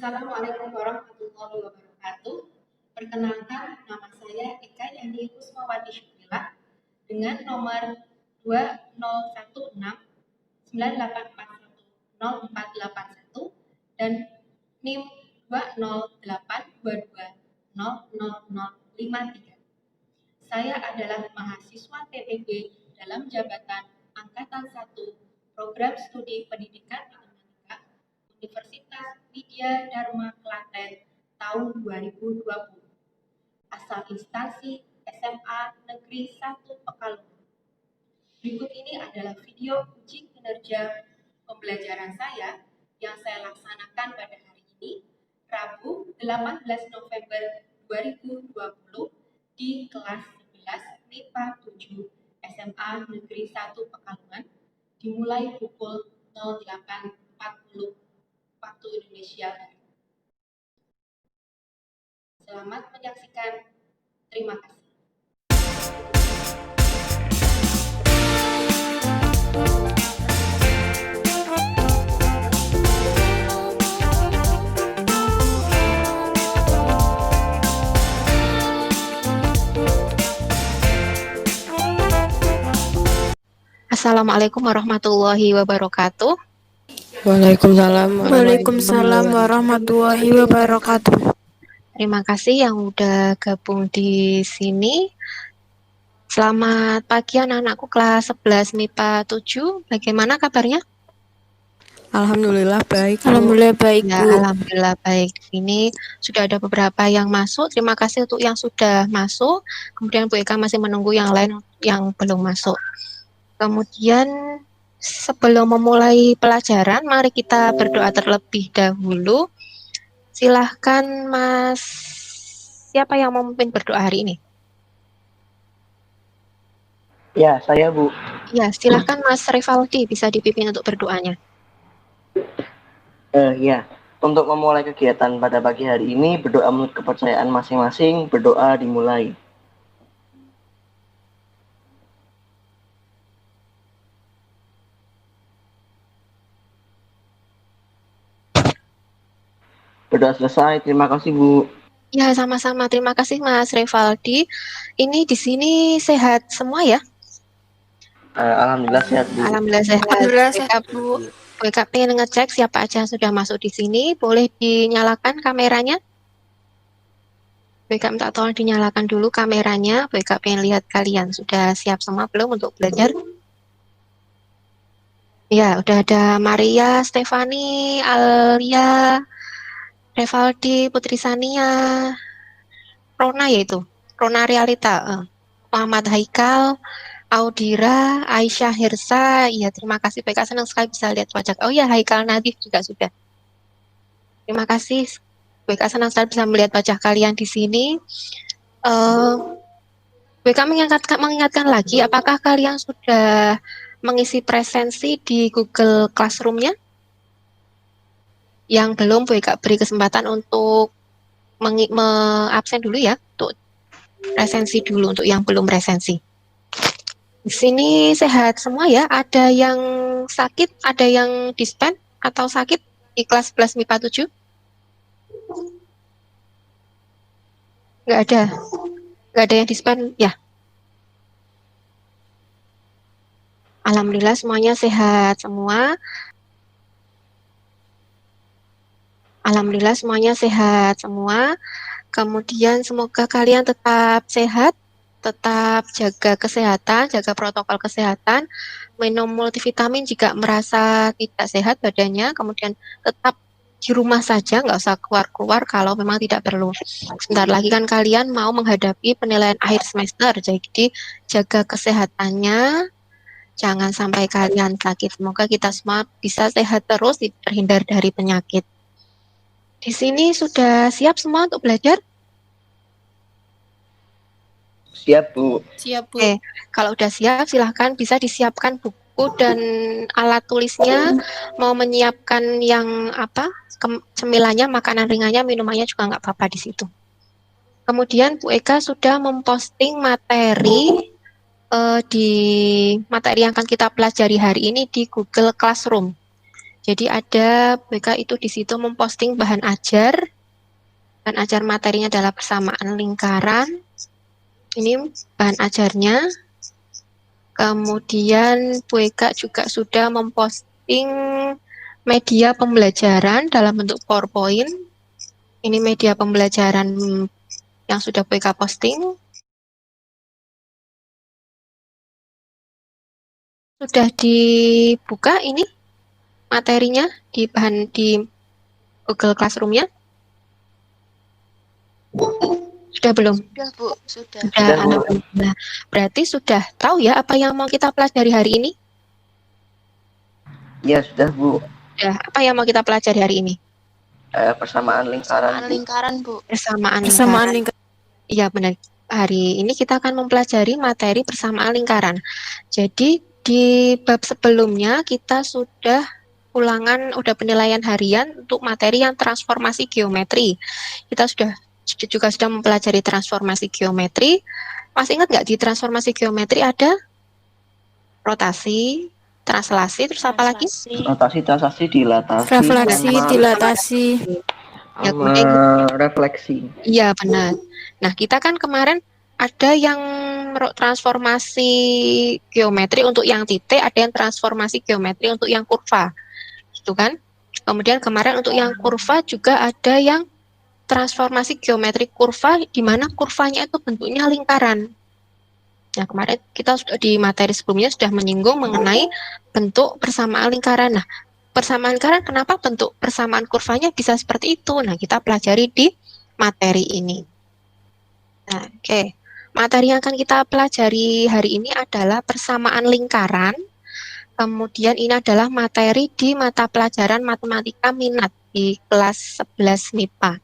Assalamualaikum warahmatullahi wabarakatuh. Perkenalkan, nama saya Eka Yani Kusmawati Syukrila dengan nomor 201698410481 dan NIM 20822000053. Saya adalah mahasiswa TPG dalam jabatan Angkatan 1 Program Studi Pendidikan Matematika Universitas Widya Dharma Klaten tahun 2020. Asal instansi SMA Negeri 1 Pekalongan. Berikut ini adalah video uji kinerja pembelajaran saya yang saya laksanakan pada hari ini, Rabu 18 November 2020 di kelas 11 MIPA 7 SMA Negeri 1 Pekalongan, dimulai pukul 08.40 waktu Indonesia Barat. Selamat menyaksikan. Terima kasih. Assalamualaikum warahmatullahi wabarakatuh. Waalaikumsalam warahmatullahi wabarakatuh. Terima kasih yang udah gabung di sini. Selamat pagi anak-anakku kelas 11 MIPA 7. Bagaimana kabarnya? Alhamdulillah baik. Alhamdulillah baik, Ya, Bu. alhamdulillah baik. Ini sudah ada beberapa yang masuk. Terima kasih untuk yang sudah masuk. Kemudian Bu Eka masih menunggu yang lain yang belum masuk. Kemudian sebelum memulai pelajaran, mari kita berdoa terlebih dahulu. Silahkan Mas, siapa yang mau memimpin berdoa hari ini? Ya, saya Bu. Ya, silahkan Mas Rivaldi, bisa dipimpin untuk berdoanya. Ya, untuk memulai kegiatan pada pagi hari ini, berdoa menurut kepercayaan masing-masing, berdoa dimulai. Berdoa selesai, terima kasih Bu. Ya, sama-sama. Terima kasih Mas Rivaldi. Ini di sini sehat semua ya? Alhamdulillah sehat Bu. Alhamdulillah sehat. Alhamdulillah sehat, Bu. Bu Eka pengen ngecek siapa aja yang sudah masuk di sini. Boleh dinyalakan kameranya? Bu Eka minta tolong dinyalakan dulu kameranya. Bu Eka pengen lihat kalian sudah siap semua belum untuk belajar? Ya, udah ada Maria, Stefani, Alia, Revaldi, Putri Sania, Rona yaitu, Rona Realita, Muhammad Haikal, Audira, Aisyah Hirsa. Ya, terima kasih. PK senang sekali bisa lihat wajah. Oh ya, Haikal Nadif juga sudah. Terima kasih. PK senang sekali bisa melihat wajah kalian di sini. PK mengingatkan lagi, apakah kalian sudah mengisi presensi di Google Classroom-nya? Yang belum, PK beri kesempatan untuk absen dulu ya, untuk presensi dulu untuk yang belum presensi. Di sini sehat semua ya, ada yang sakit, ada yang dispen atau sakit di kelas 11 MIPA 7? Nggak ada yang dispen ya? Alhamdulillah semuanya sehat semua. Alhamdulillah semuanya sehat semua. Kemudian semoga kalian tetap sehat, tetap jaga kesehatan, jaga protokol kesehatan, minum multivitamin jika merasa tidak sehat badannya, kemudian tetap di rumah saja, nggak usah keluar-keluar kalau memang tidak perlu. Sebentar lagi kan kalian mau menghadapi penilaian akhir semester, jadi jaga kesehatannya, jangan sampai kalian sakit. Semoga kita semua bisa sehat terus, terhindar dari penyakit. Di sini sudah siap semua untuk belajar? Siap Bu. Siap, Bu. Oke, kalau udah siap silahkan bisa disiapkan buku dan alat tulisnya. Mau menyiapkan yang apa? Cemilannya, makanan ringannya, minumannya juga nggak apa-apa di situ. Kemudian Bu Eka sudah memposting materi di materi yang akan kita pelajari hari ini di Google Classroom. Jadi ada BK itu di situ memposting bahan ajar. Bahan ajar materinya adalah persamaan lingkaran. Ini bahan ajarnya. Kemudian Bu Eka juga sudah memposting media pembelajaran dalam bentuk PowerPoint. Ini media pembelajaran yang sudah Bu Eka posting. Sudah dibuka ini materinya di Google Classroom-nya? Sudah belum? Sudah, Bu. Sudah. Sudah, alhamdulillah. Berarti sudah tahu ya apa yang mau kita pelajari hari ini? Ya, sudah, Bu. Sudah. Apa yang mau kita pelajari hari ini? Persamaan lingkaran. Persamaan lingkaran, Bu. Persamaan lingkaran. Iya, benar. Hari ini kita akan mempelajari materi persamaan lingkaran. Jadi di bab sebelumnya kita sudah penilaian harian untuk materi yang transformasi geometri. Kita juga sudah mempelajari transformasi geometri. Masih ingat nggak di transformasi geometri ada rotasi, translasi, terus apa lagi? Rotasi, translasi, dilatasi, Refleksi, dilatasi, Ya, kemudian refleksi. Iya, benar. Nah, kita kan kemarin ada yang transformasi geometri untuk yang titik, ada yang transformasi geometri untuk yang kurva. Gitu kan? Kemudian kemarin untuk yang kurva juga ada yang transformasi geometri kurva di mana kurvanya itu bentuknya lingkaran. Nah, kemarin kita sudah di materi sebelumnya sudah menyinggung mengenai bentuk persamaan lingkaran. Nah, persamaan lingkaran kenapa bentuk persamaan kurvanya bisa seperti itu? Nah, kita pelajari di materi ini. Nah, oke. Materi yang akan kita pelajari hari ini adalah persamaan lingkaran. Kemudian ini adalah materi di mata pelajaran matematika minat di kelas 11 MIPA.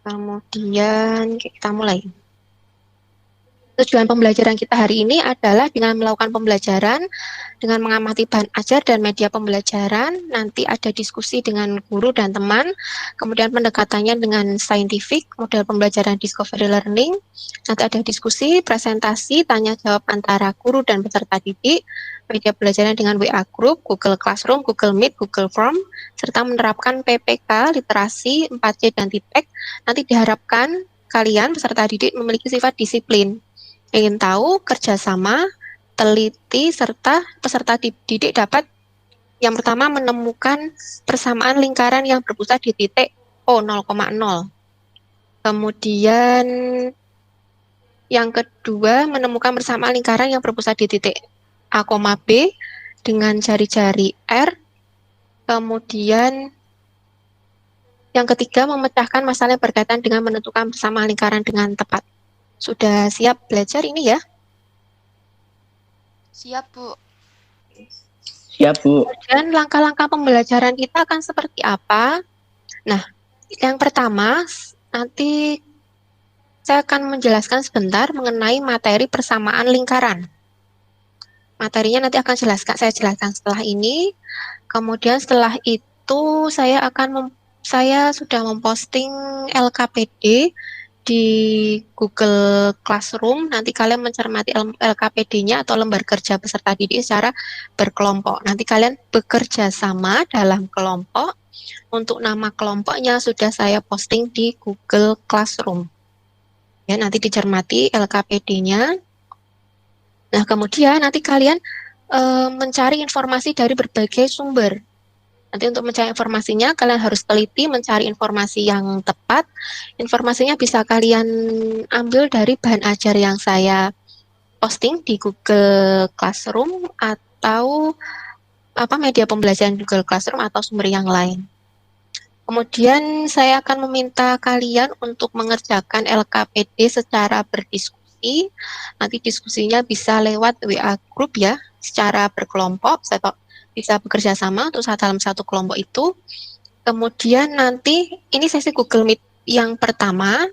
Kemudian kita mulai. Tujuan pembelajaran kita hari ini adalah dengan melakukan pembelajaran, dengan mengamati bahan ajar dan media pembelajaran, nanti ada diskusi dengan guru dan teman, kemudian pendekatannya dengan saintifik, model pembelajaran discovery learning, nanti ada diskusi, presentasi, tanya jawab antara guru dan peserta didik, media pembelajaran dengan WA Group, Google Classroom, Google Meet, Google Form, serta menerapkan PPK, literasi, 4C, dan TIPEK. Nanti diharapkan kalian peserta didik memiliki sifat disiplin, ingin tahu, kerjasama, teliti, serta peserta didik dapat yang pertama menemukan persamaan lingkaran yang berpusat di titik O 0,0. Kemudian yang kedua menemukan persamaan lingkaran yang berpusat di titik A, B dengan jari-jari R. Kemudian yang ketiga memecahkan masalah yang berkaitan dengan menentukan persamaan lingkaran dengan tepat. Sudah siap belajar ini ya? Siap, Bu. Siap, Bu. Dan langkah-langkah pembelajaran kita akan seperti apa? Nah, yang pertama, nanti saya akan menjelaskan sebentar mengenai materi persamaan lingkaran. Materinya nanti saya jelaskan setelah ini. Kemudian setelah itu saya sudah memposting LKPD di Google Classroom. Nanti kalian mencermati LKPD-nya atau lembar kerja peserta didik secara berkelompok. Nanti kalian bekerja sama dalam kelompok. Untuk nama kelompoknya sudah saya posting di Google Classroom. Ya, nanti dicermati LKPD-nya. Nah, kemudian nanti kalian mencari informasi dari berbagai sumber. Nanti untuk mencari informasinya, kalian harus teliti mencari informasi yang tepat. Informasinya bisa kalian ambil dari bahan ajar yang saya posting di Google Classroom atau media pembelajaran Google Classroom atau sumber yang lain. Kemudian saya akan meminta kalian untuk mengerjakan LKPD secara berdiskusi. Nanti diskusinya bisa lewat WA Group ya, secara berkelompok, bisa bekerja sama untuk dalam satu kelompok itu. Kemudian nanti ini sesi Google Meet yang pertama.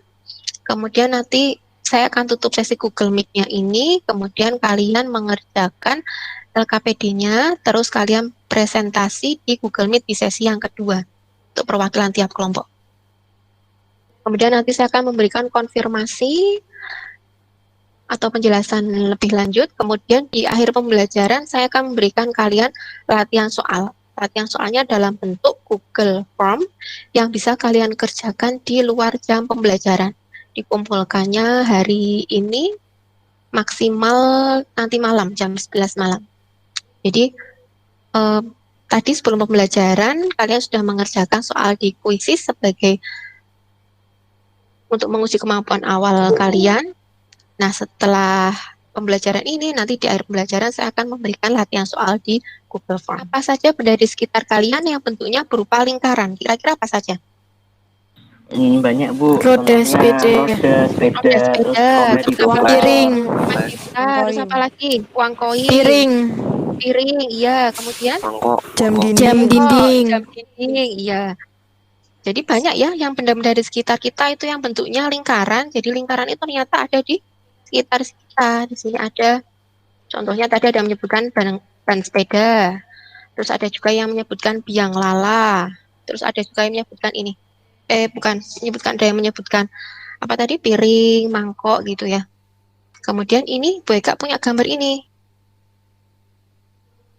Kemudian nanti saya akan tutup sesi Google Meet-nya ini. Kemudian kalian mengerjakan LKPD-nya, terus kalian presentasi di Google Meet di sesi yang kedua untuk perwakilan tiap kelompok. Kemudian nanti saya akan memberikan konfirmasi atau penjelasan lebih lanjut. Kemudian di akhir pembelajaran saya akan memberikan kalian latihan soal. Latihan soalnya dalam bentuk Google Form yang bisa kalian kerjakan di luar jam pembelajaran. Dikumpulkannya hari ini maksimal nanti malam, jam 11 malam. Jadi, tadi sebelum pembelajaran, kalian sudah mengerjakan soal di kuisis sebagai untuk menguji kemampuan awal kalian. Nah, setelah pembelajaran ini, nanti di akhir pembelajaran saya akan memberikan latihan soal di Google Form. Apa saja benda di sekitar kalian yang bentuknya berupa lingkaran? Kira-kira apa saja? Banyak Bu. Roda Contohnya sepeda. roda sepeda, Roda terus sepeda, komedi terus Uang apa? piring. Uang kita, terus apa lagi? Uang koin, Piring. piring, iya. Kemudian Jam jam dinding. dinding, iya. Jadi banyak ya yang benda-benda di sekitar kita itu yang bentuknya lingkaran. Jadi lingkaran itu ternyata ada di sekitar kita. Di sini ada, contohnya tadi ada yang menyebutkan ban sepeda. Terus ada juga yang menyebutkan biang lala. Terus ada juga yang menyebutkan ini. Ada yang menyebutkan apa tadi? Piring, mangkok gitu ya. Kemudian ini Bu Eka punya gambar ini.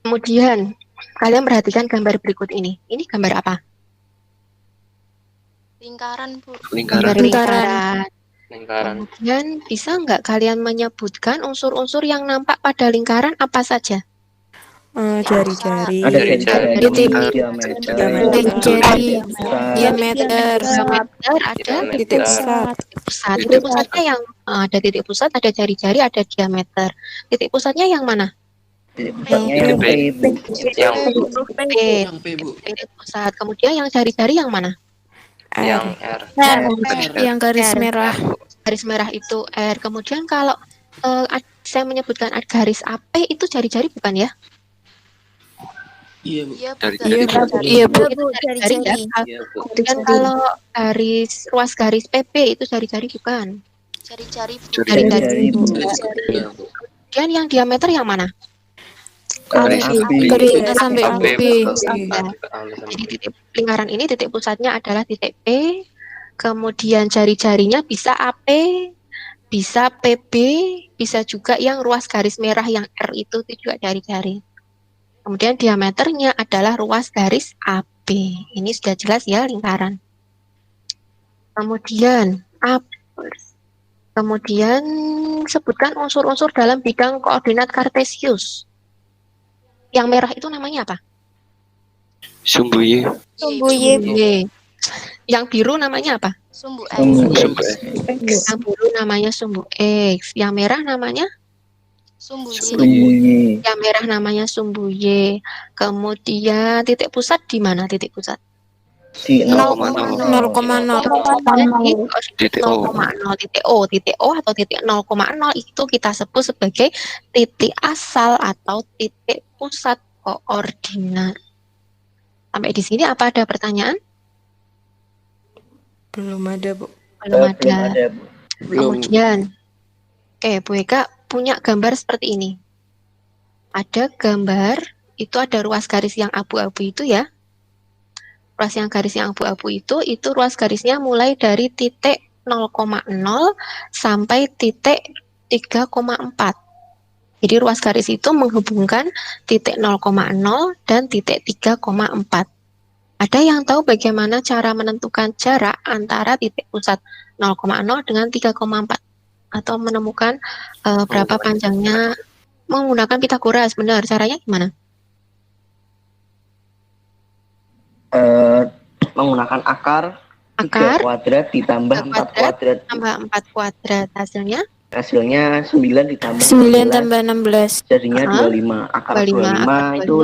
Kemudian kalian perhatikan gambar berikut ini. Ini gambar apa? Lingkaran, Bu. Gambar Lingkaran. lingkaran. Kemudian bisa nggak kalian menyebutkan unsur-unsur yang nampak pada lingkaran apa saja? Jari-jari. ada jari-jari, Titik. diameter, Jari. pusat, Diameter. Diameter, ada Titik pusat. pusat. Titik pusatnya yang ada titik pusat, ada jari-jari, ada diameter. Titik pusatnya yang mana? titik pusatnya yang P, Bu. Titik pusat. Kemudian yang jari-jari yang mana? R. Yang garis R. merah. Garis merah itu R. Kemudian kalau saya menyebutkan ada garis AP itu jari-jari bukan ya? Iya, Bu. Iya, Bu. Itu jari-jari ya. Kemudian kalau ruas garis PP itu jari-jari bukan? Jari-jari, Bu. Jari-jari, Bu. Kemudian yang diameter yang mana? Garis Garis A sampai B. Jadi titik lingkaran ini titik pusatnya adalah titik P. Kemudian jari-jarinya bisa AP, bisa PB, bisa juga yang ruas garis merah yang R itu juga jari-jari. Kemudian diameternya adalah ruas garis AB. Ini sudah jelas ya lingkaran. Kemudian sebutkan unsur-unsur dalam bidang koordinat kartesius. Yang merah itu namanya apa? Sumbu Y. Yang biru namanya apa? Sumbu X. Yang biru namanya sumbu X. Yang merah namanya? Sumbu Y. Yang merah namanya sumbu Y. Kemudian titik pusat di mana titik pusat? Di 0,0. Titik O. 0,0 titik O atau titik 0,0 itu kita sebut sebagai titik asal atau titik pusat koordinat. Sampai di sini apa ada pertanyaan? Belum ada, Bu. Belum ada. Bu. Kemudian, Bu Eka punya gambar seperti ini. Ada gambar, itu ada ruas garis yang abu-abu itu ya. Garis yang abu-abu itu ruas garisnya mulai dari titik 0,0 sampai titik 3,4. Jadi ruas garis itu menghubungkan titik 0,0 dan titik 3,4. Ada yang tahu bagaimana cara menentukan jarak antara titik pusat 0,0 dengan 3,4 atau menemukan berapa panjangnya menggunakan Pitagoras? Benar, caranya gimana? Menggunakan akar 3 kuadrat ditambah 4 kuadrat. Tambah 4 kuadrat. Hasilnya 9 ditambah 9 tambah 16. jadinya 25. Akar 25 itu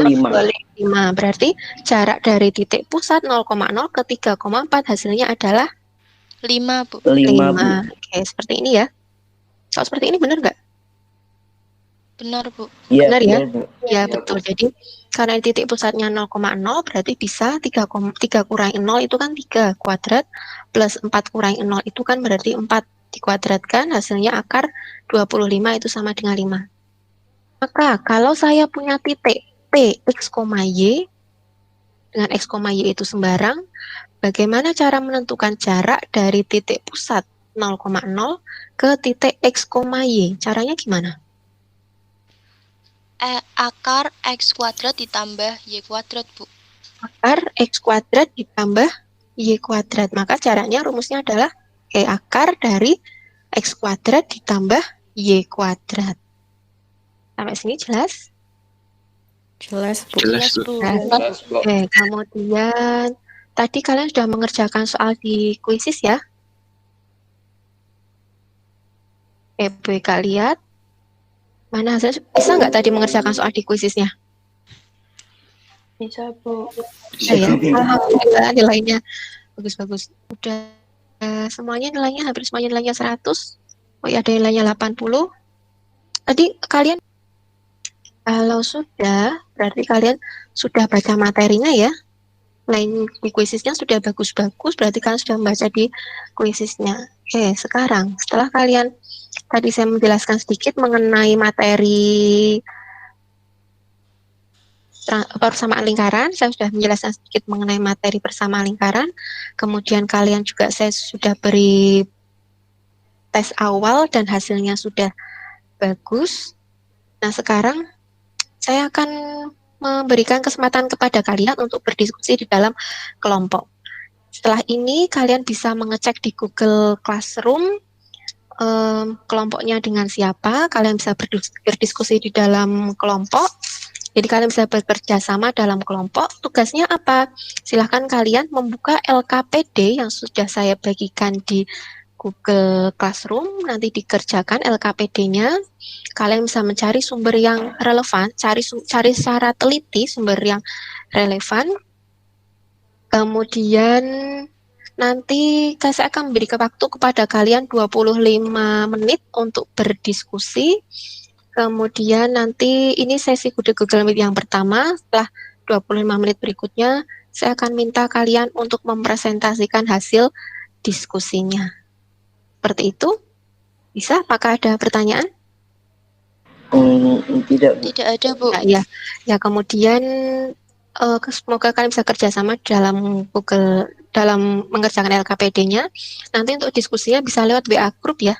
5. Berarti jarak dari titik pusat 0,0 ke 3,4 hasilnya adalah 5, Bu. 5. Oke, seperti ini ya. Soal seperti ini benar nggak? Benar, Bu. Ya, Benar ya? Bu. Ya, betul. Jadi karena titik pusatnya 0,0 berarti bisa 3 kurangi 0 itu kan 3 kuadrat plus 4 kurangi 0 itu kan berarti 4 dikuadratkan hasilnya akar 25 itu sama dengan 5. Maka kalau saya punya titik P, X, Y dengan X, Y itu sembarang, bagaimana cara menentukan jarak dari titik pusat 0,0 ke titik X, Y. Caranya gimana? Akar X kuadrat ditambah Y kuadrat, Bu. Akar X kuadrat ditambah Y kuadrat. Maka caranya rumusnya adalah akar dari X kuadrat ditambah Y kuadrat. Sampai sini jelas? Jelas, Bu. Jelas, Bu. Jelas, Bu. Oke, kemudian tadi kalian sudah mengerjakan soal di kuisis ya? Bu Eka lihat. Mana hasilnya? Bisa nggak tadi mengerjakan soal di kuisisnya? Bisa, Bu. Bisa ya? Alhamdulillah nilainya bagus-bagus. Udah semuanya nilainya, hampir semuanya nilainya 100. Oh ya, ada nilainya 80. Tadi kalian, kalau sudah, berarti kalian sudah baca materinya ya? Lain di kuisisnya sudah bagus-bagus, berarti kalian sudah membaca di kuisisnya. Oke, sekarang setelah kalian tadi saya menjelaskan sedikit mengenai materi persamaan lingkaran, saya sudah menjelaskan sedikit mengenai materi persamaan lingkaran. Kemudian kalian juga saya sudah beri tes awal dan hasilnya sudah bagus. Nah, sekarang saya akan memberikan kesempatan kepada kalian untuk berdiskusi di dalam kelompok. Setelah ini kalian bisa mengecek di Google Classroom kelompoknya dengan siapa, kalian bisa berdiskusi di dalam kelompok. Jadi kalian bisa bekerja sama dalam kelompok. Tugasnya apa? Silahkan kalian membuka LKPD yang sudah saya bagikan di Google Classroom, nanti dikerjakan LKPD-nya. Kalian bisa mencari sumber yang relevan, cari secara teliti sumber yang relevan. Kemudian nanti saya akan memberikan waktu kepada kalian 25 menit untuk berdiskusi. Kemudian nanti ini sesi Google Meet yang pertama. Setelah 25 menit berikutnya, saya akan minta kalian untuk mempresentasikan hasil diskusinya. Seperti itu. Bisa? Apakah ada pertanyaan? Tidak, Bu. Tidak ada, Bu. Nah, ya, kemudian semoga kalian bisa kerjasama dalam Google dalam mengerjakan LKPD-nya. Nanti untuk diskusinya bisa lewat WA Group ya.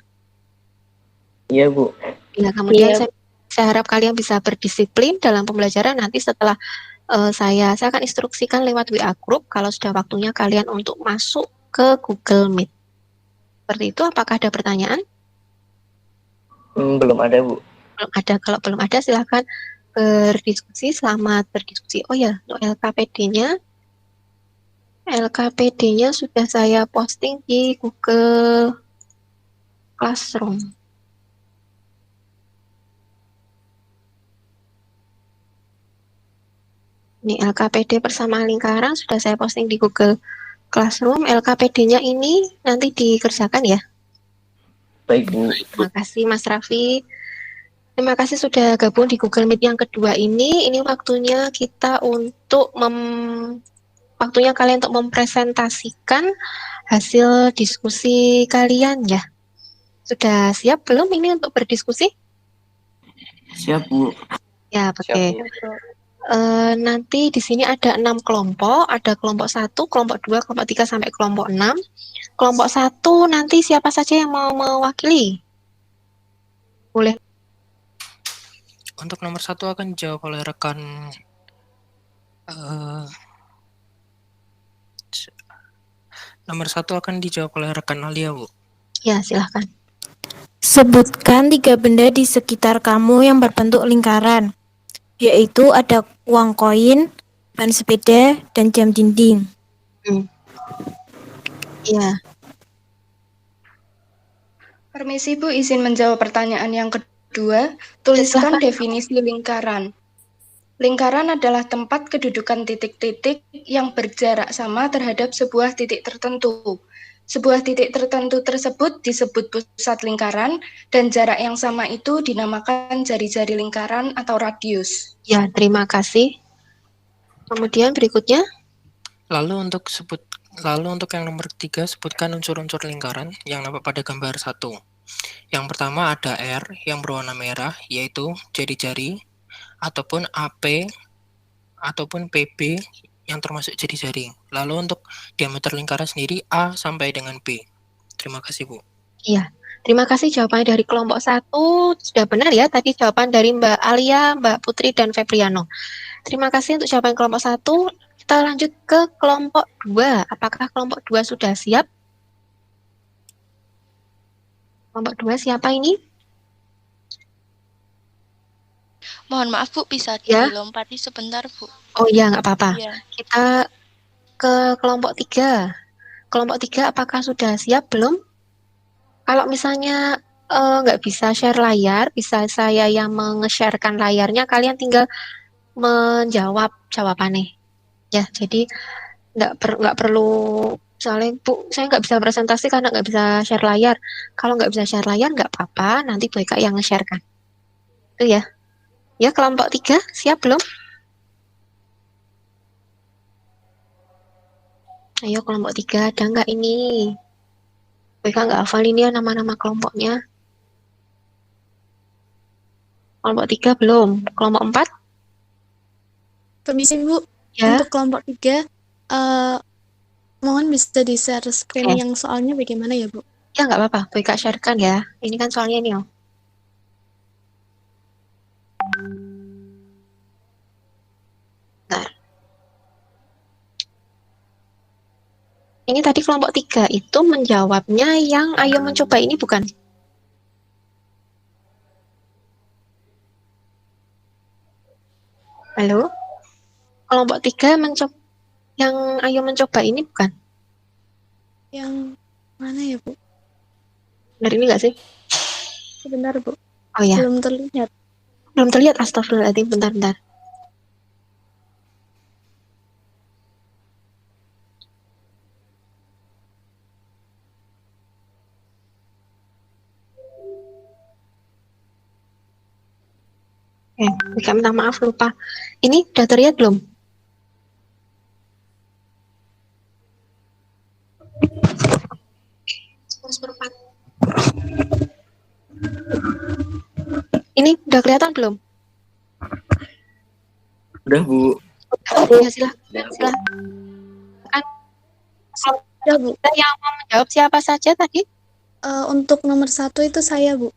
Iya, Bu. Ya, kemudian saya harap kalian bisa berdisiplin dalam pembelajaran. Nanti setelah saya akan instruksikan lewat WA Group kalau sudah waktunya kalian untuk masuk ke Google Meet. Seperti itu. Apakah ada pertanyaan? Belum ada, Bu. Belum ada. Kalau belum ada silahkan berdiskusi. Selamat berdiskusi. Oh ya, untuk LKPD-nya sudah saya posting di Google Classroom. Ini LKPD persamaan lingkaran sudah saya posting di Google Classroom. LKPD-nya ini nanti dikerjakan ya. Baik, Bu. Terima kasih Mas Raffi. Terima kasih sudah gabung di Google Meet yang kedua ini. Ini waktunya kita untuk waktunya kalian untuk mempresentasikan hasil diskusi kalian ya. Sudah siap belum ini untuk berdiskusi? Siap, Bu. Ya, oke. Nanti di sini ada 6 kelompok, ada kelompok 1, kelompok 2, kelompok 3 sampai kelompok 6. Kelompok 1 nanti siapa saja yang mau mewakili? Boleh. Untuk nomor 1 akan dijawab oleh rekan nomor 1 akan dijawab oleh rekan Alia, Bu. Ya, silahkan. Sebutkan 3 benda di sekitar kamu yang berbentuk lingkaran, yaitu ada uang koin, ban sepeda, dan jam dinding. Ya. Permisi Bu, izin menjawab pertanyaan yang kedua. Tuliskan Silahkan. definisi lingkaran. Lingkaran adalah tempat kedudukan titik-titik yang berjarak sama terhadap sebuah titik tertentu. Sebuah titik tertentu tersebut disebut pusat lingkaran, dan jarak yang sama itu dinamakan jari-jari lingkaran atau radius. Ya, terima kasih. Kemudian berikutnya. Lalu untuk yang nomor 3, sebutkan unsur-unsur lingkaran yang nampak pada gambar 1. Yang pertama ada R yang berwarna merah, yaitu jari-jari, ataupun AP, ataupun PB yang termasuk jari-jari. Lalu untuk diameter lingkaran sendiri A sampai dengan B. Terima kasih, Bu. Iya. Terima kasih jawabannya dari kelompok 1. Sudah benar ya tadi jawaban dari Mbak Alia, Mbak Putri, dan Febriano. Terima kasih untuk jawaban kelompok 1. Kita lanjut ke kelompok 2. Apakah kelompok 2 sudah siap? Kelompok 2 siapa ini? Mohon maaf Bu, bisa Ya. dilompati sebentar Bu. Oh iya, nggak apa-apa. Iya. Kita ke kelompok 3. Kelompok 3 apakah sudah siap belum? Kalau misalnya nggak bisa share layar, bisa saya yang menge-sharekan layarnya, kalian tinggal menjawab jawabannya. Ya, jadi nggak perlu, soalnya Bu, saya nggak bisa presentasi karena nggak bisa share layar. Kalau nggak bisa share layar, nggak apa-apa, nanti Bu Eka yang nge-sharekan. Itu ya. Ya, kelompok 3 siap belum? Ayo kelompok 3, ada nggak ini? Mereka nggak hafal ini ya nama-nama kelompoknya. Kelompok 3 belum. Kelompok 4? Permisi Bu, Ya. untuk kelompok 3, mohon bisa di-share screen Oke. yang soalnya bagaimana ya Bu? Ya nggak apa-apa, Mereka sharekan ya. Ini kan soalnya ini, oh. Bentar. Ini tadi kelompok 3 itu menjawabnya yang ayo mencoba ini bukan? Halo? Kelompok 3 yang ayo mencoba ini bukan? Yang mana ya Bu? Benar ini nggak sih? Sebentar Bu, Oh ya, belum terlihat. belum terlihat. Astagfirullahaladzim, bentar. Mereka minta maaf lupa. Ini udah terlihat belum? Ini udah kelihatan belum? Udah Bu. Ya, silahkan. Udah Bu, Yang mau menjawab siapa saja tadi? untuk nomor 1 itu saya Bu,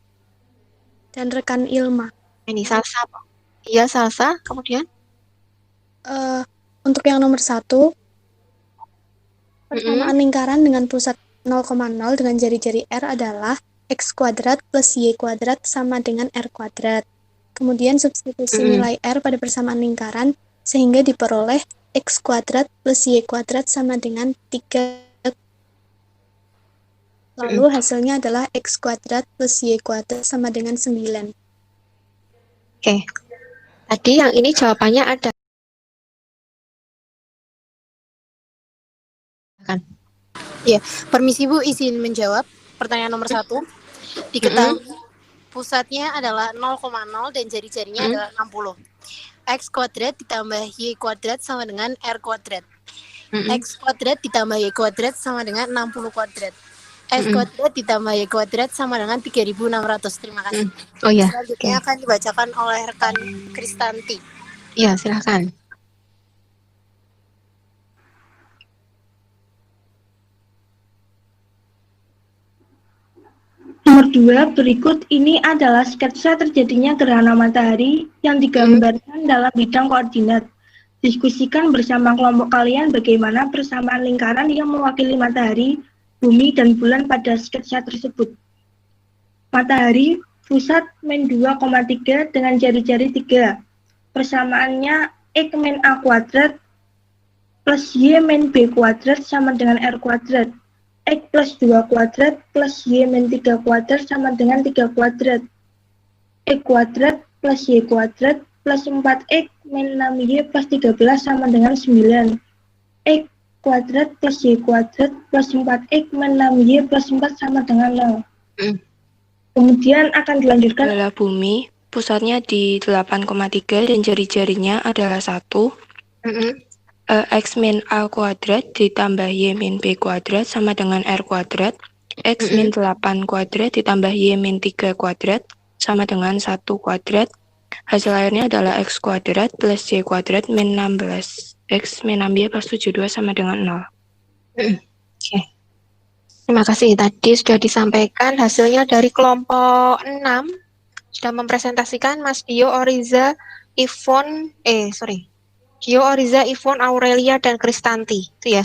dan rekan Ilma. Ini Salsa. Iya, Salsa. Kemudian? Untuk yang nomor 1, persamaan lingkaran dengan pusat 0,0 dengan jari-jari R adalah X kuadrat plus Y kuadrat sama dengan R kuadrat. Kemudian substitusi nilai R pada persamaan lingkaran sehingga diperoleh X kuadrat plus Y kuadrat sama dengan 3. Lalu hasilnya adalah X kuadrat plus Y kuadrat sama dengan 9. Oke. Tadi yang ini jawabannya ada. Permisi Bu, izin menjawab pertanyaan nomor 1. Diketahui pusatnya adalah 0,0 dan jari-jarinya adalah 60. X kuadrat ditambah Y kuadrat sama dengan R kuadrat. X kuadrat ditambah Y kuadrat sama dengan 60 kuadrat. X kuadrat ditambah Y kuadrat sama dengan 3.600. Terima kasih. Oh ya. Selanjutnya akan dibacakan oleh rekan Kristanti. Iya, silahkan. Nomor 2, berikut ini adalah sketsa terjadinya gerhana matahari yang digambarkan dalam bidang koordinat. Diskusikan bersama kelompok kalian bagaimana persamaan lingkaran yang mewakili matahari, bumi, dan bulan pada sketsa tersebut. Matahari, pusat min 2,3 dengan jari-jari 3. Persamaannya X min A kuadrat plus Y min B kuadrat sama dengan R kuadrat. X plus 2 kuadrat plus Y min 3 kuadrat sama dengan 3 kuadrat. X kuadrat plus Y kuadrat plus 4X min 6Y plus 13 sama dengan 9. X kuadrat plus Y kuadrat plus 4X min 6Y plus 4 sama dengan 0. Kemudian akan dilanjutkan Adalah bumi, pusatnya di 8,3 dan jari-jarinya adalah 1. X min A kuadrat ditambah Y min B kuadrat sama dengan R kuadrat. X min 8 kuadrat ditambah Y min 3 kuadrat sama dengan 1 kuadrat. Hasil akhirnya adalah X kuadrat plus Y kuadrat min 16. X min 6Y plus 72 sama dengan 0. Oke. Terima kasih. Tadi sudah disampaikan hasilnya dari kelompok 6. Sudah mempresentasikan Mas Gio, Oriza, Gio, Oriza, Ivon, Aurelia, dan Kristanti. Itu ya.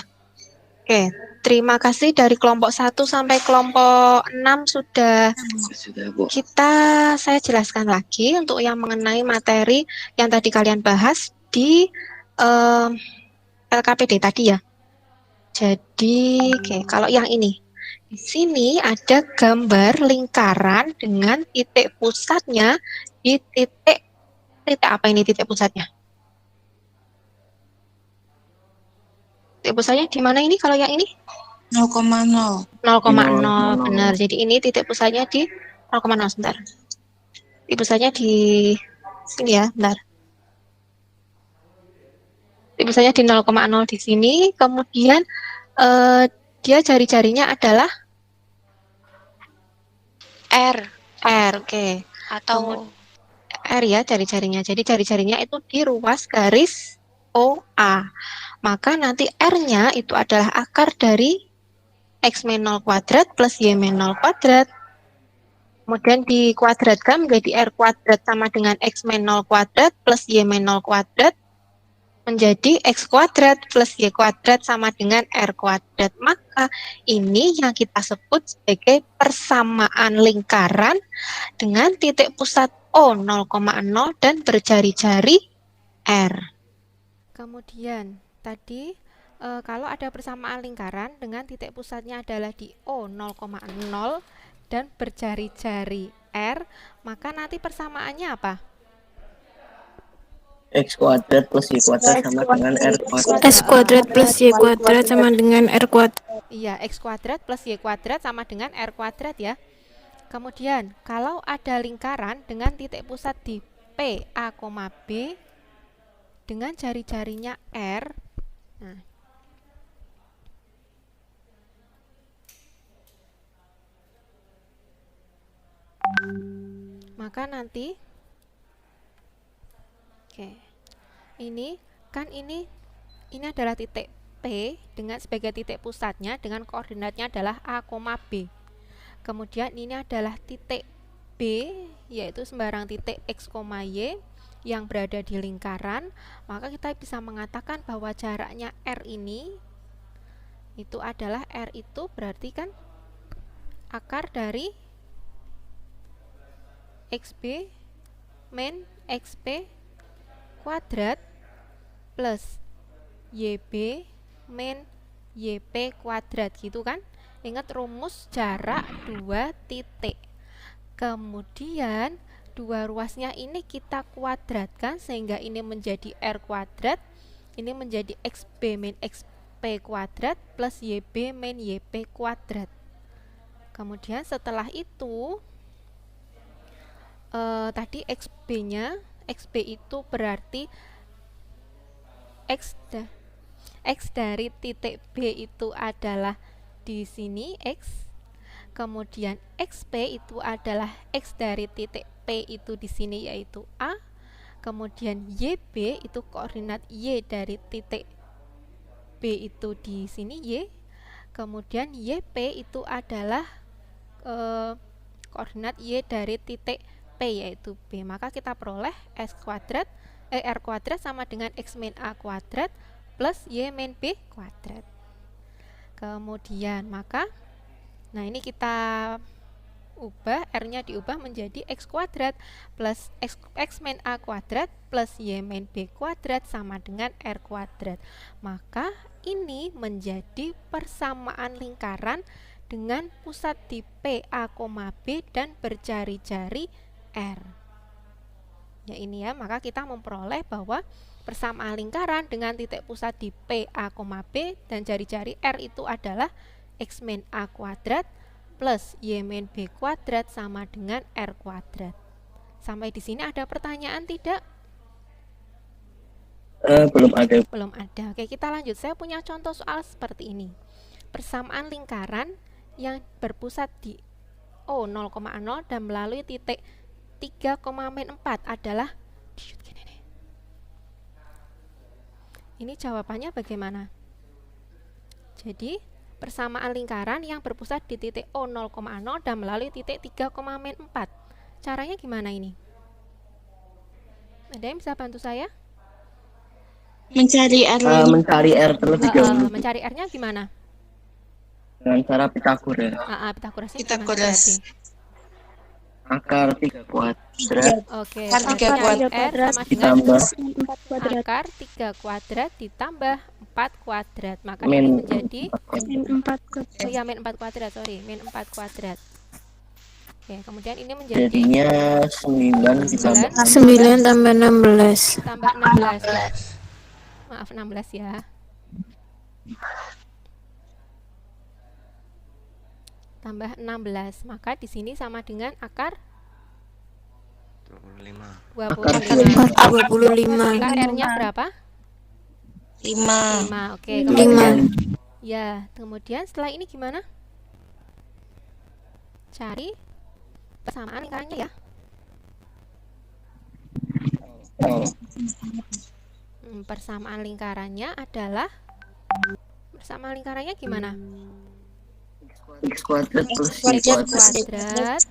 Oke. Terima kasih dari kelompok 1 sampai kelompok 6 sudah saya jelaskan lagi untuk yang mengenai materi yang tadi kalian bahas di LKPD tadi ya. Jadi, kalau yang ini. Di sini ada gambar lingkaran dengan titik pusatnya di titik apa ini titik pusatnya? Titik pusatnya di mana ini kalau yang ini? 0,0. 0,0, benar. Jadi ini titik pusatnya di 0,0, sebentar. Titik pusatnya di sini ya, benar. Titik pusatnya di 0,0 di sini, kemudian dia jari-jarinya adalah R. Oke. Atau R ya jari-jarinya. Jadi jari-jarinya itu di ruas garis OA. Maka nanti R-nya itu adalah akar dari X-0 kuadrat plus Y-0 kuadrat. Kemudian dikuadratkan menjadi R kuadrat sama dengan X-0 kuadrat plus Y-0 kuadrat. Menjadi X kuadrat plus Y kuadrat sama dengan R kuadrat. Maka ini yang kita sebut sebagai persamaan lingkaran dengan titik pusat O 0,0 dan berjari-jari R. Kemudian tadi kalau ada persamaan lingkaran dengan titik pusatnya adalah di O 0,0 dan berjari-jari R, maka nanti persamaannya apa? X kuadrat plus Y kuadrat sama dengan R kuadrat. X kuadrat plus Y kuadrat sama dengan R kuadrat. Iya, X kuadrat plus Y kuadrat sama dengan R kuadrat ya. Kemudian, kalau ada lingkaran dengan titik pusat di P, A, B dengan jari-jarinya R, nah, maka nanti ini adalah titik P dengan sebagai titik pusatnya dengan koordinatnya adalah A, B. Kemudian ini adalah titik B, yaitu sembarang titik X, Y yang berada di lingkaran. Maka kita bisa mengatakan bahwa jaraknya R ini itu adalah R itu berarti kan akar dari XB min XP kuadrat plus YB min YP kuadrat gitu kan. Ingat rumus jarak dua titik. Kemudian dua ruasnya ini kita kuadratkan sehingga ini menjadi R kuadrat, ini menjadi XB min XP kuadrat plus YB min YP kuadrat. Kemudian setelah itu tadi XB-nya, XB itu berarti X dari titik B itu adalah di sini X, kemudian XP itu adalah X dari titik P itu di sini yaitu A, kemudian YB itu koordinat Y dari titik B itu di sini Y, kemudian YP itu adalah koordinat Y dari titik P yaitu B. Maka kita peroleh R kuadrat sama dengan X min A kuadrat plus Y min B kuadrat. Kemudian nah ini kita ubah, R-nya diubah menjadi X kuadrat plus X min A kuadrat plus Y min B kuadrat sama dengan R kuadrat. Maka ini menjadi persamaan lingkaran dengan pusat di P, A, B dan berjari-jari R. Ya ini ya, maka kita memperoleh bahwa persamaan lingkaran dengan titik pusat di P, A, B dan jari-jari R itu adalah X min A kuadrat plus Y min B kuadrat sama dengan R kuadrat. Sampai di sini ada pertanyaan tidak? Belum ada. Belum ada. Oke, kita lanjut. Saya punya contoh soal seperti ini. Persamaan lingkaran yang berpusat di O 0,0 dan melalui titik 3,4 adalah ini jawabannya bagaimana? Jadi persamaan lingkaran yang berpusat di titik O 0,0 dan melalui titik 3, min 4. Caranya gimana ini? Ada yang bisa bantu saya? Mencari R. Mencari R terlebih dahulu Mencari R-nya gimana? dengan cara Pitagoras. Pitagorasnya Pitagoras. Akar 3 kuadrat Oke, Akar 3 mencari kuadrat R sama dengan ditambah 4 kuadrat. akar 3 kuadrat ditambah 4 kuadrat. Maka min ini menjadi Min 4 kuadrat. min 4 kuadrat, min 4 kuadrat. Oke, kemudian ini menjadi jadinya 9 ditambah 9 tambah 16. tambah 16. Maaf, 16 ya. Tambah 16. Maka di sini sama dengan akar 25. 25. Maka R-nya berapa? 5. 5. Oke, 5. kemudian ya, kemudian setelah ini gimana? Cari persamaan lingkarannya ya. Persamaan lingkarannya adalah gimana? X kuadrat plus Y kuadrat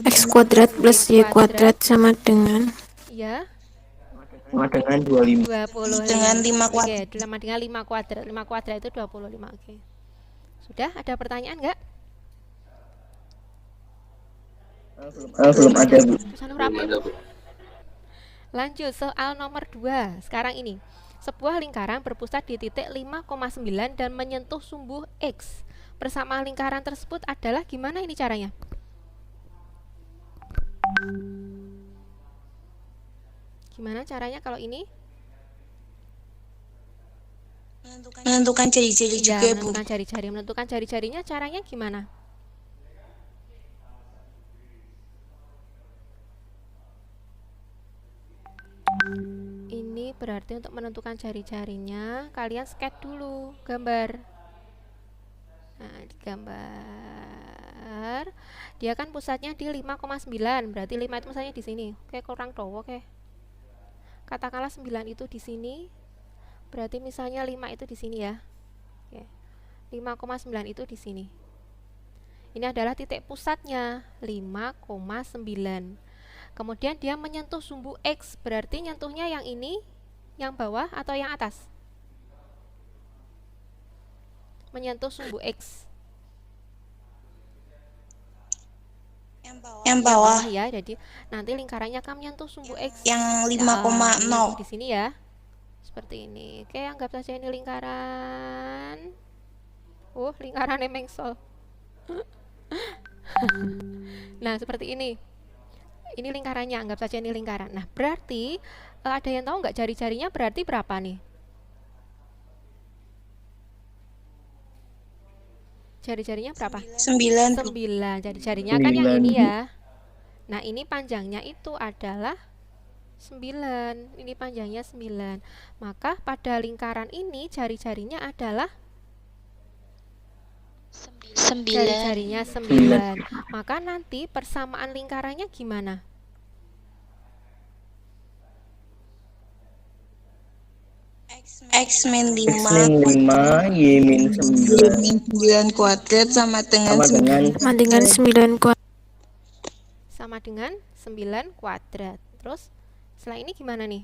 X kuadrat plus Y kuadrat sama dengan Ya, sama dengan 25 Dengan 5 kuadrat. Oke, sama dengan 5 kuadrat. 5 kuadrat itu 25. Oke. Sudah ada pertanyaan enggak? belum ada Bu. Lanjut soal nomor 2. Sekarang ini. Sebuah lingkaran berpusat di titik 5,9 dan menyentuh sumbu X. Persamaan lingkaran tersebut adalah gimana ini caranya? Gimana caranya kalau ini? Menentukan jari-jari Ya, juga, Bu. menentukan jari-jari. Menentukan jari-jarinya caranya gimana? Ini berarti untuk menentukan jari-jarinya kalian sketch dulu gambar. Nah, digambar. Dia kan pusatnya di 5,9. Berarti 5 itu misalnya di sini. Oke, kurang dowo oke. Katakanlah 9 itu di sini. Berarti misalnya 5 itu di sini ya. Oke. 5,9 itu di sini. Ini adalah titik pusatnya 5,9. Kemudian dia menyentuh sumbu X, berarti nyentuhnya yang ini, yang bawah atau yang atas? Menyentuh sumbu X. Yang bawah. Ya, jadi nanti lingkarannya akan menyentuh sumbu X. Yang Ini 5,0. di sini ya. Seperti ini. Oke, anggap saja ini lingkaran. Lingkaran mengsol. Nah, seperti ini. Ini lingkarannya, anggap saja ini lingkaran. Nah, berarti ada yang tahu nggak jari-jarinya berarti berapa nih? Jari-jarinya berapa? 9. 9. Jari-jarinya kan yang ini ya. Nah, ini panjangnya itu adalah 9. Ini panjangnya 9. Maka pada lingkaran ini jari-jarinya adalah 9. Jari-jarinya 9. Maka nanti persamaan lingkarannya gimana? X min 5. X min 5 Y min 9 9 kuadrat sama dengan 9. sama dengan 9 kuadrat. Sama dengan 9 kuadrat. Terus setelah ini gimana nih?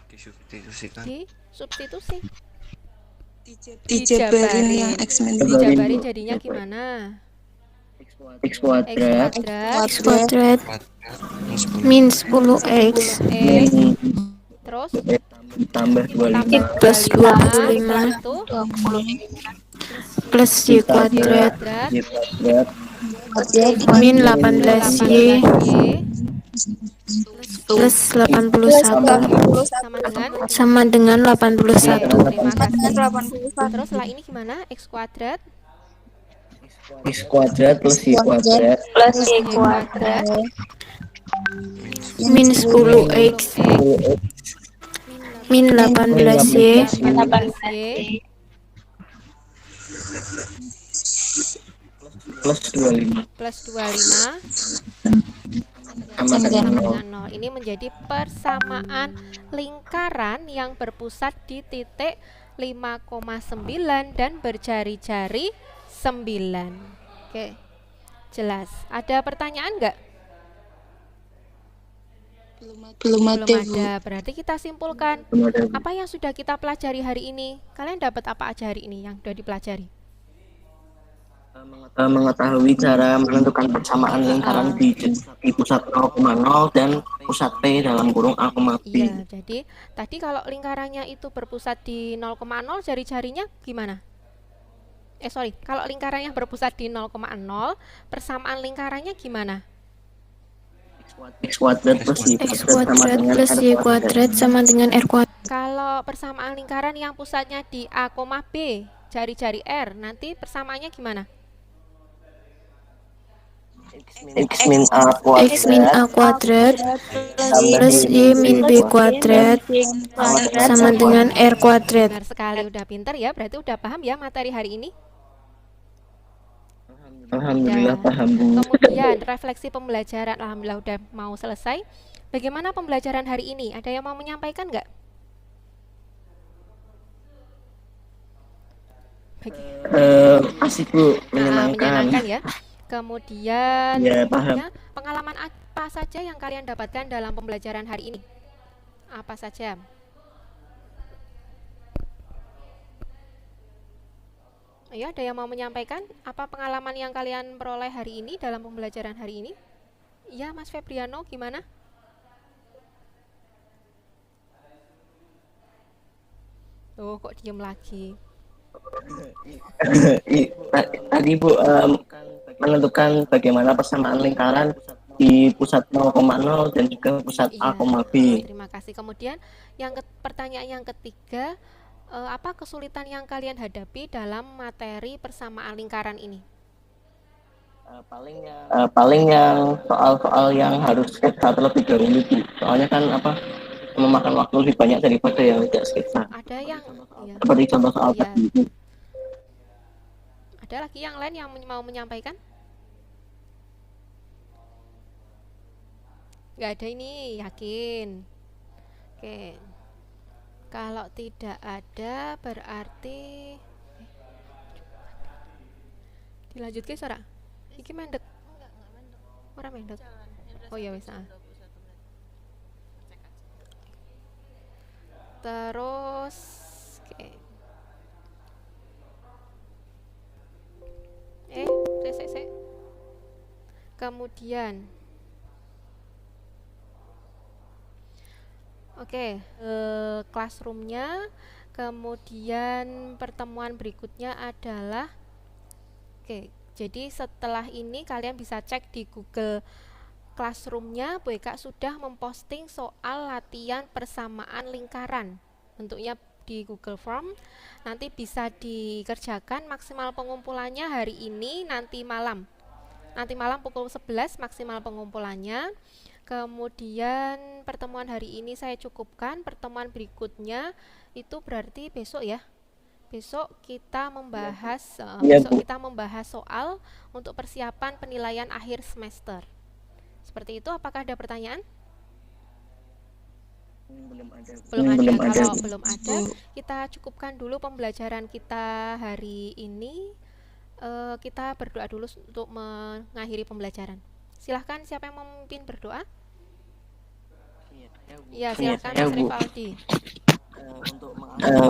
Disubstitusi. Dijabarin yang X min 5. Dijabarin jadinya gimana? X kuadrat X kuadrat min 10X Terus tambah 25 plus 25 itu plus Y kuadrat Y kuadrat min 18Y plus 81 sama dengan sama dengan 81. terima kasih. Terus setelah ini gimana? X kuadrat X kuadrat plus Y kuadrat min 10X min 18Y plus 25 sama dengan nol. dengan 0. Ini menjadi persamaan lingkaran yang berpusat di titik 5,9 dan berjari-jari 9. Oke, jelas. Ada pertanyaan nggak? Belum ada, Bu. ada. Berarti kita simpulkan apa yang sudah kita pelajari hari ini. Kalian dapat apa aja hari ini yang sudah dipelajari? Mengetahui cara menentukan persamaan lingkaran di pusat 0,0 dan pusat P dalam kurung A, B. Iya, jadi tadi kalau lingkarannya itu berpusat di 0,0, jari-jarinya gimana? Kalau lingkarannya berpusat di 0,0, persamaan lingkarannya gimana? X kuadrat plus Y kuadrat sama dengan R kuadrat. Kalau persamaan lingkaran yang pusatnya di A, B, jari-jari R, nanti persamaannya gimana? X min A kuadrat plus Y min B kuadrat sama dengan R kuadrat. Benar sekali, udah pinter ya, berarti udah paham ya materi hari ini? Alhamdulillah paham, Bu. Kemudian refleksi pembelajaran, alhamdulillah udah mau selesai. Bagaimana pembelajaran hari ini? Ada yang mau menyampaikan nggak? Asik, Bu, menyenangkan. Menyenangkan ya. Kemudian Ya, paham. pengalaman apa saja yang kalian dapatkan dalam pembelajaran hari ini? Apa saja? Ayo, ada yang mau menyampaikan apa pengalaman yang kalian peroleh hari ini dalam pembelajaran hari ini? Iya, Mas Febriano, gimana? Oh, kok diem lagi? Tadi, Bu, menentukan bagaimana persamaan lingkaran di pusat 0,0 dan juga pusat A, B. Terima kasih. Kemudian pertanyaan yang ketiga, apa kesulitan yang kalian hadapi dalam materi persamaan lingkaran ini? Paling yang soal-soal yang harus sketsa terlebih dahulu, Bu. Soalnya kan memakan waktu lebih banyak daripada yang tidak sketsa. Ada yang seperti contoh soal tadi. Ada lagi yang lain yang mau menyampaikan? Nggak ada ini, yakin? Oke. Kalau tidak ada berarti dilanjutkan Sora. Iki mendek. Ora mendek. Oh ya wis. Terus oke. Sek. Kemudian classroom-nya. Kemudian pertemuan berikutnya adalah jadi setelah ini kalian bisa cek di Google Classroom-nya. Bu Eka sudah memposting soal latihan persamaan lingkaran, bentuknya di Google Form. Nanti bisa dikerjakan. Maksimal pengumpulannya hari ini, nanti malam pukul 11 maksimal pengumpulannya. Kemudian pertemuan hari ini saya cukupkan. Pertemuan berikutnya itu berarti besok ya. Besok kita membahas soal untuk persiapan penilaian akhir semester. Seperti itu. Apakah ada pertanyaan? Belum ada. Kalau belum ada, kita cukupkan dulu pembelajaran kita hari ini. Kita berdoa dulu untuk mengakhiri pembelajaran. Silahkan, siapa yang memimpin berdoa? Ya, silahkan Mas Rivaldi.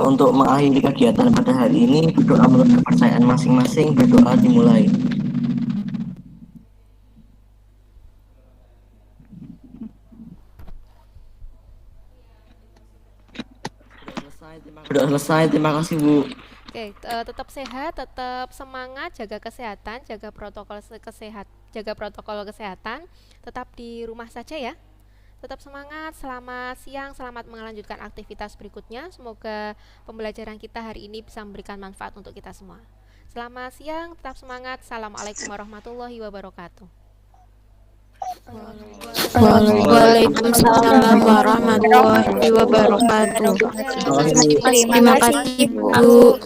Untuk mengakhiri kegiatan pada hari ini, berdoa menurut kepercayaan masing-masing. Berdoa dimulai. Sudah selesai, terima kasih, Bu. Oke, tetap sehat, tetap semangat, jaga kesehatan, jaga protokol kesehatan, tetap di rumah saja ya. Tetap semangat, selamat siang, selamat melanjutkan aktivitas berikutnya. Semoga pembelajaran kita hari ini bisa memberikan manfaat untuk kita semua. Selamat siang, tetap semangat. Assalamualaikum warahmatullahi wabarakatuh. Waalaikumsalam warahmatullahi wabarakatuh. Terima kasih, Bu.